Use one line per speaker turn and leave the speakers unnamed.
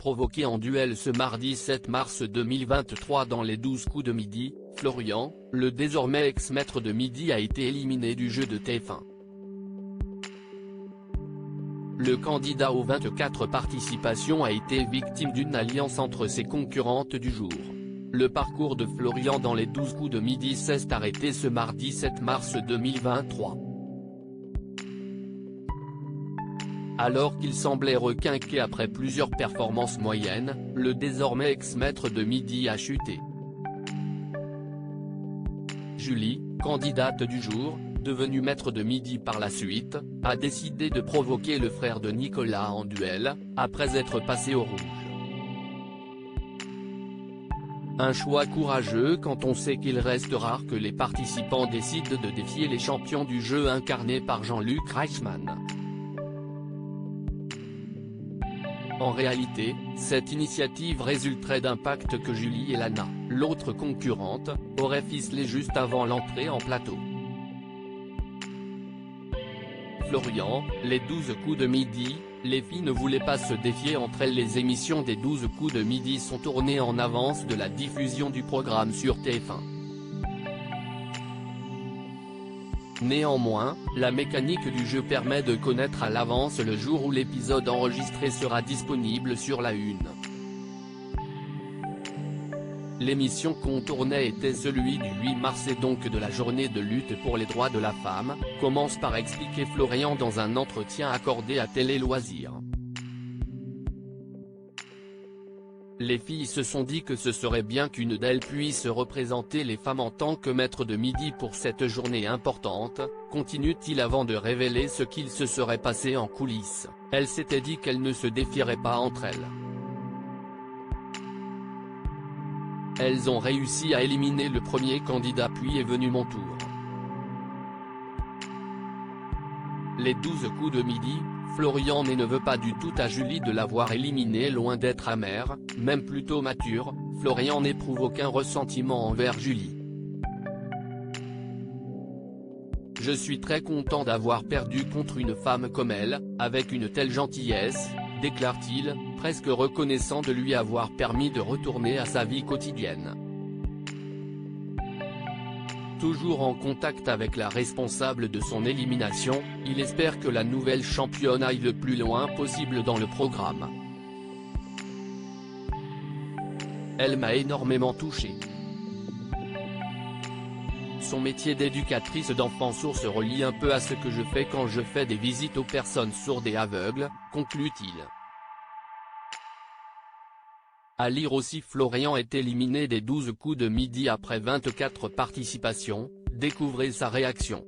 provoqué en duel ce mardi 7 mars 2023 dans les 12 coups de midi, Florian, le désormais ex-maître de midi a été éliminé du jeu de TF1. Le candidat aux 24 participations a été victime d'une alliance entre ses concurrentes du jour. Le parcours de Florian dans les 12 coups de midi s'est arrêté ce mardi 7 mars 2023. Alors qu'il semblait requinqué après plusieurs performances moyennes, le désormais ex-maître de midi a chuté. Julie, candidate du jour, devenue maître de midi par la suite, a décidé de provoquer le frère de Nicolas en duel, après être passé au rouge. Un choix courageux quand on sait qu'il reste rare que les participants décident de défier les champions du jeu incarnés par Jean-Luc Reichmann. En réalité, cette initiative résulterait d'un pacte que Julie et Lana, l'autre concurrente, auraient ficelé juste avant l'entrée en plateau. Florian, les 12 coups de midi, les filles ne voulaient pas se défier entre elles. Les émissions des 12 coups de midi sont tournées en avance de la diffusion du programme sur TF1. Néanmoins, la mécanique du jeu permet de connaître à l'avance le jour où l'épisode enregistré sera disponible sur la Une. L'émission qu'on tournait était celui du 8 mars et donc de la journée de lutte pour les droits de la femme, commence par expliquer Florian dans un entretien accordé à Télé Loisirs. Les filles se sont dit que ce serait bien qu'une d'elles puisse représenter les femmes en tant que maître de midi pour cette journée importante, continue-t-il avant de révéler ce qu'il se serait passé en coulisses. Elles s'étaient dit qu'elles ne se défieraient pas entre elles. Elles ont réussi à éliminer le premier candidat puis est venu mon tour. Les 12 coups de midi, Florian ne veut pas du tout à Julie de l'avoir éliminé. Loin d'être amer, même plutôt mature, Florian n'éprouve aucun ressentiment envers Julie. Je suis très content d'avoir perdu contre une femme comme elle, avec une telle gentillesse, déclare-t-il, presque reconnaissant de lui avoir permis de retourner à sa vie quotidienne. Toujours en contact avec la responsable de son élimination, il espère que la nouvelle championne aille le plus loin possible dans le programme. Elle m'a énormément touché. Son métier d'éducatrice d'enfants sourds se relie un peu à ce que je fais quand je fais des visites aux personnes sourdes et aveugles, conclut-il. À lire aussi, Florian est éliminé des 12 coups de midi après 24 participations, découvrez sa réaction.